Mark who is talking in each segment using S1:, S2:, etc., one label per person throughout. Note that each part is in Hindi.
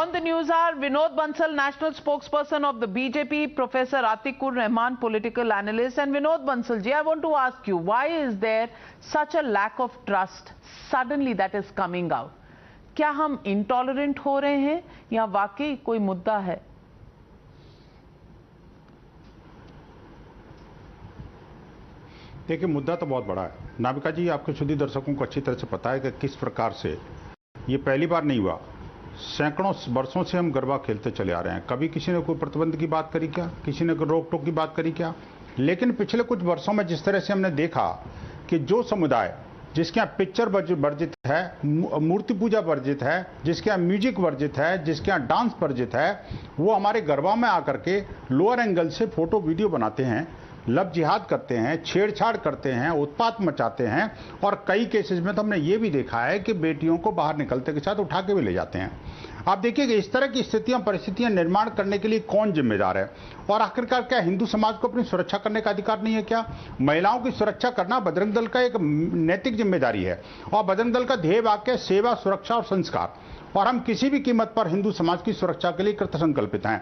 S1: on the news are Vinod Bansal, national spokesperson of the BJP, Professor Atikur Rahman, political analyst. And Vinod Bansal ji, I want to ask you, why is there such a lack of trust suddenly that is coming out? क्या हम intolerant हो रहे हैं या वाकई कोई मुद्दा है?
S2: देखिए, मुद्दा तो बहुत बड़ा है। नाविका जी, आपके सुधी दर्शकों को अच्छी तरह से पता है कि किस प्रकार से ये पहली बार नहीं हुआ। सैकड़ों वर्षों से हम गरबा खेलते चले आ रहे हैं। कभी किसी ने कोई प्रतिबंध की बात करी क्या? किसी ने कोई रोक टोक की बात करी क्या? लेकिन पिछले कुछ वर्षों में जिस तरह से हमने देखा कि जो समुदाय जिसके यहाँ पिक्चर वर्जित है, मूर्ति पूजा वर्जित है, जिसके यहाँ म्यूजिक वर्जित है, जिसके यहाँ डांस वर्जित है, वो हमारे गरबा में आकर के लोअर एंगल से फोटो वीडियो बनाते हैं, लव जिहाद करते हैं, छेड़छाड़ करते हैं, उत्पात मचाते हैं। और कई केसेस में तो हमने ये भी देखा है कि बेटियों को बाहर निकलते के साथ उठा के भी ले जाते हैं। आप देखिए कि इस तरह की स्थितियां, परिस्थितियां निर्माण करने के लिए कौन जिम्मेदार है? और आखिरकार क्या हिंदू समाज को अपनी सुरक्षा करने का अधिकार नहीं है क्या? महिलाओं की सुरक्षा करना बजरंग दल का एक नैतिक जिम्मेदारी है। और बजरंग दल का ध्येय वाक्य है सेवा, सुरक्षा और संस्कार। और हम किसी भी कीमत पर हिंदू समाज की सुरक्षा के लिए कृतसंकल्पित हैं।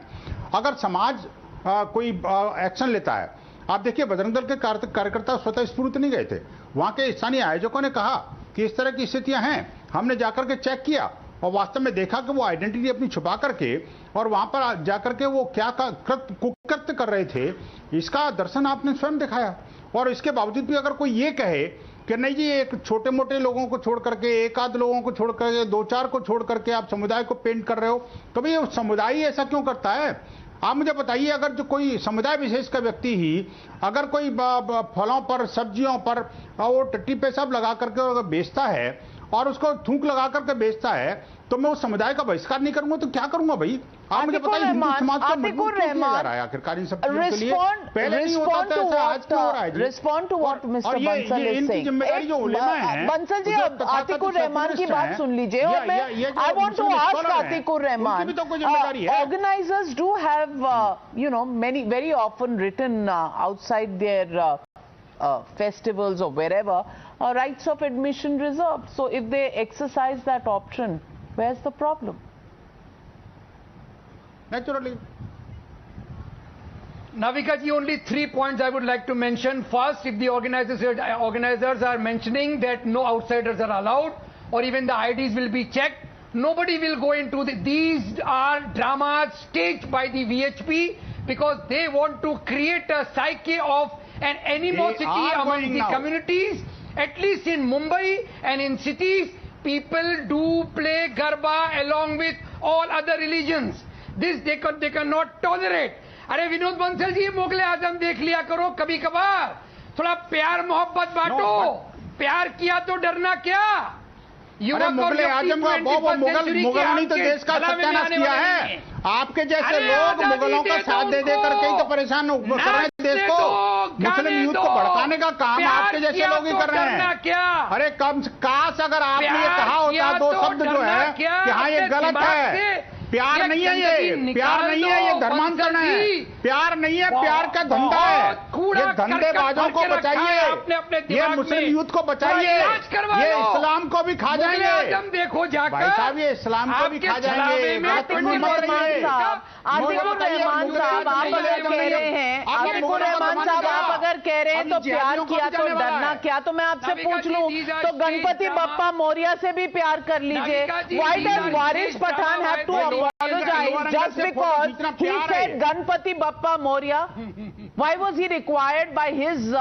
S2: अगर समाज कोई एक्शन लेता है, आप देखिए बजरंग दल के कार्यकर्ता स्वतः स्फूर्त नहीं गए थे। वहां के स्थानीय आयोजकों ने कहा कि इस तरह की स्थितियां हैं, हमने जाकर के चेक किया और वास्तव में देखा कि वो आइडेंटिटी अपनी छुपा करके और वहां पर जाकर के वो क्या कुकृत्य कर रहे थे, इसका दर्शन आपने स्वयं दिखाया। और इसके बावजूद भी अगर कोई ये कहे कि नहीं जी, एक छोटे मोटे लोगों को छोड़ करके, एक आध लोगों को छोड़ करके, दो चार को छोड़ करके आप समुदाय को पेंट कर रहे हो, कभी ये समुदाय ऐसा क्यों करता है? आप मुझे बताइए, अगर जो कोई समुदाय विशेष का व्यक्ति ही अगर कोई फलों पर, सब्जियों पर वो टट्टी पेशाब लगा करके बेचता है और उसको थूक लगा करके बेचता है, तो मैं उस समुदाय का बहिष्कार नहीं करूंगा तो क्या करूंगा भाई? आप मुझे बताइए, हिंदू समाज को मजबूर क्यों किया जा रहा है आखिरकार इन सब चीजों के लिए? पहले नहीं होता था ऐसा, आज क्यों हो रहा है?
S1: Respond to what Mr Bansal is saying.
S2: जिम्मेदारी जो उलेमा है,
S1: बंसल जी, आतिकुर रहमान की बात सुन लीजिए। और मैं I want to ask Atiqur Rahman, organizers do have you know many very often written outside their festivals or wherever rights of admission reserved. So if they exercise that option, where's the problem?
S2: Naturally.
S3: Navika ji, only 3 points I would like to mention. First, if the organizers are mentioning that no outsiders are allowed or even the IDs will be checked, nobody will go into these are dramas staged by the VHP because they want to create a psyche of an animosity among the communities. At least in Mumbai and in cities, people do play Garba along with all other religions. This they cannot tolerate. अरे विनोद बंसल जी, मुगले आजम देख लिया करो कभी कभार, थोड़ा प्यार मोहब्बत बांटो। प्यार किया तो डरना क्या?
S2: मुगले आजम का मुगल नहीं तो देश का सत्यानाश किया है। आपके जैसे लोग मुगलों का साथ दे दे करके ही तो परेशान कर रहे हैं देश को। मुस्लिम यूथ को भड़काने का काम आपके जैसे लोग ही कर रहे हैं। अरे कम काश अगर आपने ये कहा होता दो शब्द जो है कि हाँ ये गलत है, प्यार नहीं है ये, प्यार नहीं है ये, धर्मांतरण है, प्यार नहीं है, प्यार का धंधा है। ये धंधेबाजों को बचाइए, ये मुस्लिम यूथ को बचाइए, ये इस्लाम को भी खा जाएंगे।
S3: देखो जाकर
S2: भाई साहब, ये इस्लाम को भी खा जाएंगे।
S1: आतिकुर रहमान साहब, आप अगर कह रहे हैं, आतिकुर रहमान साहब आप अगर कह रहे हैं तो प्यार किया तो डरना क्या? तो मैं आपसे पूछ लूं तो गणपति बप्पा मौर्य से भी प्यार कर लीजिए। Why does Waris Pathan have to apologize just because he said Ganpati Bappa Moria? Why was he required by his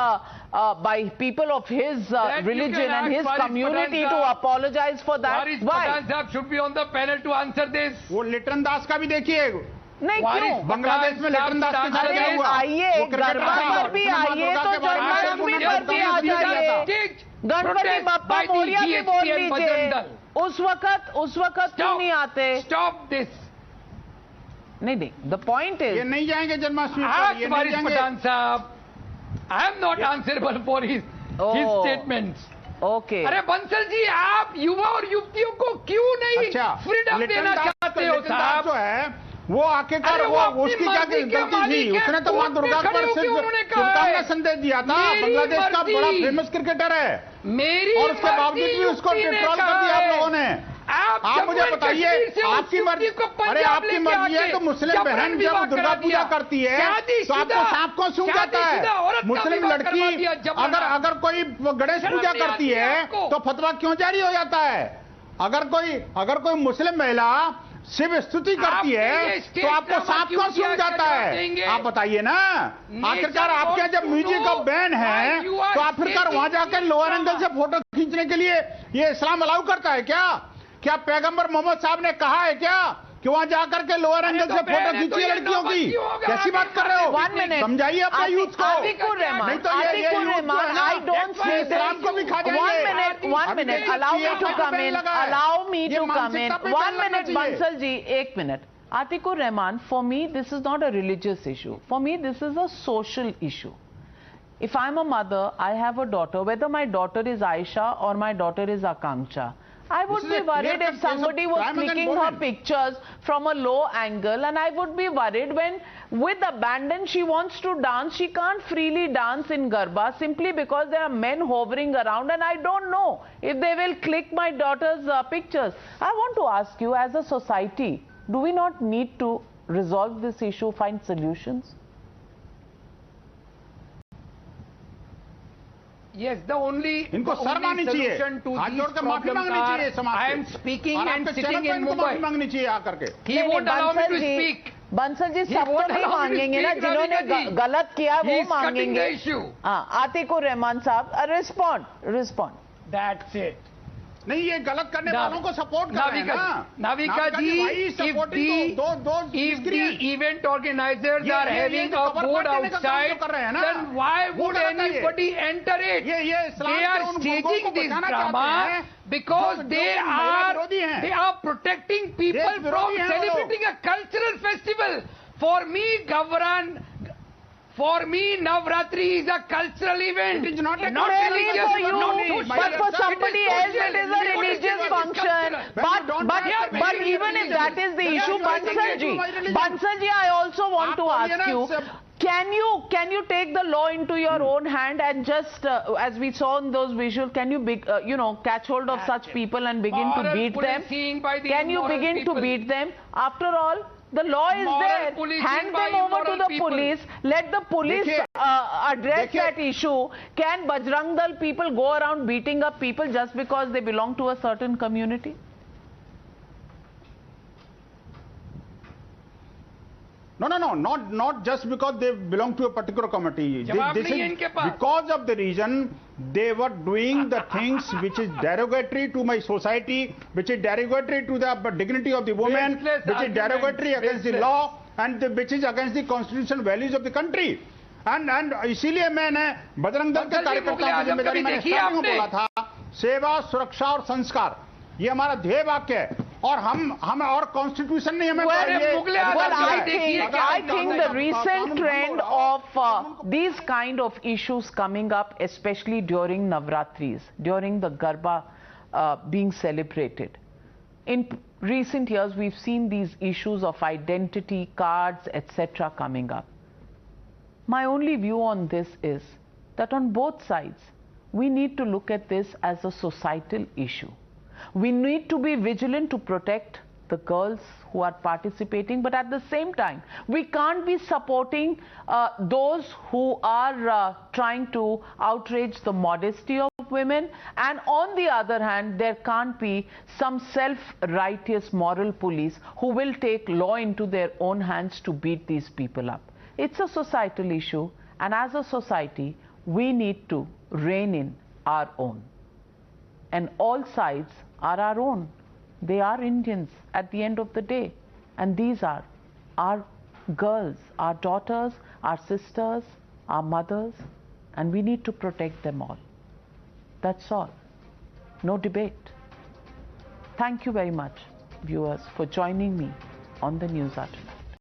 S1: by people of his religion and his community to apologize for that? Why?
S3: Waris Pathan should be on the panel to answer this.
S2: वो लिटन दास का भी देखिए,
S1: नहीं क्यों?
S2: बांग्लादेश में लिटन दास के साथ क्या हुआ?
S1: आइए गरबा पर भी आइए तो जन्माष्टमी पर भी आ जाइए, गणपति बप्पा मोरिया भी बोल लीजिए। उस वक्त क्यों नहीं आते?
S3: Stop this.
S1: नहीं, the point is,
S2: ये नहीं जाएंगे जन्माष्टमी पर, ये नहीं जाएंगे।
S3: पठान साहब, I am not answerable for his statements.
S1: Okay.
S3: अरे बंसल जी, आप युवा और युवतियों को क्यों नहीं फ्रीडम देना चाहते हो साहब?
S2: जो है वो आखिरकार वो उसकी क्या गलती थी? उसने तो मां दुर्गा पर सिर्फ शुभकामना संदेश दिया था। बांग्लादेश का बड़ा फेमस क्रिकेटर है,
S3: मेरी
S2: और उसके बावजूद भी उसको ट्रोल कर दिया आप लोगों ने। आप मुझे बताइए, आपकी मर्जी, अरे आपकी मर्जी है तो मुस्लिम बहन जब दुर्गा पूजा करती है तो आपको सांप कौन सूंघ जाता है? मुस्लिम लड़की अगर कोई गणेश पूजा करती है तो फतवा क्यों जारी हो जाता है? अगर कोई मुस्लिम महिला शिव स्तुति करती है तो आपको सांप कौन सूंघ जाता है? आप बताइए ना। आखिरकार आपके यहाँ जब म्यूजिक का बैन है तो आखिरकार वहां जाकर लोअर एंगल से फोटो खींचने के लिए ये इस्लाम अलाउ करता है क्या? क्या पैगंबर मोहम्मद साहब ने कहा है क्या कि वहां जाकर के लोअर एंगल से फोटो खींचिए लड़कियों की? कैसी बात कर रहे हो? समझाइए अपने यूथ को। नहीं तो ये
S1: I don't see
S2: इस्लाम को भी खा जाएंगे।
S1: 1 minute, allow me to come in. Allow me to come in. 1 minute, Bansal ji, 1 minute. Atikur Rahman, for me, this is not a religious issue. For me, this is a social issue. If I'm a mother, I have a daughter, whether my daughter is Aisha or my daughter is Akanksha, I would be worried if somebody was clicking her pictures from a low angle, and I would be worried when with abandon she wants to dance. She can't freely dance in Garba simply because there are men hovering around, and I don't know if they will click my daughter's pictures. I want to ask you, as a society, do we not need to resolve this issue, find solutions?
S3: Yes, the only solution to these problems are, I am speaking and sitting in Mumbai. He won't allow me to speak.
S1: Bansal ji सब तो नहीं मांगेंगे ना, जिन्होंने गलत किया वो मांगेंगे। हाँ, आतिकुर रहमान साहब, रिस्पॉन्ड।
S3: That's it.
S2: नहीं, ये गलत करने वालों को सपोर्ट कर रहे हैं ना।
S3: Navika ji, if the event organizers are having a board outside, then why would anybody enter it? They are staging this drama because they are protecting people from celebrating a cultural festival. For me, Navratri is a cultural event. It is not a religious
S1: event. But for somebody else, it is a religious function. But even if that is the issue, Bansal ji, I also want to ask you, can you take the law into your own hand and just, as we saw in those visuals, can you catch hold of such people and begin to beat them? Can you begin to beat them? After all, the law is there. Hand them over to the police. Let the police address that issue. Can Bajrang Dal people go around beating up people just because they belong to a certain community?
S2: No, not just because they belong to a particular community. This is because of the reason they were doing the things which is derogatory to my society, which is derogatory to the dignity of the woman, which is derogatory against the law, and which is against the constitutional values of the country. And इसीलिए मैंने बजरंग दल के कार्यकर्ताओं की जिम्मेदारी मैंने स्टार्टिंग में बोला था, सेवा, सुरक्षा और संस्कार, ये हमारा ध्येय वाक्य है। और हम और कॉन्स्टिट्यूशन ने हमें
S1: I think the recent trend of these kind of issues coming up, especially during Navratris, during the Garba being celebrated. In recent years, we've seen these issues of identity cards, etc. coming up. My only view on this is that on both sides, we need to look at this as a societal issue. We need to be vigilant to protect the girls who are participating, but at the same time, we can't be supporting those who are trying to outrage the modesty of women, and on the other hand, there can't be some self-righteous moral police who will take law into their own hands to beat these people up. It's a societal issue, and as a society, we need to rein in our own. And all sides are our own. They are Indians at the end of the day. And these are our girls, our daughters, our sisters, our mothers, and we need to protect them all. That's all. No debate. Thank you very much, viewers, for joining me on the News Hour.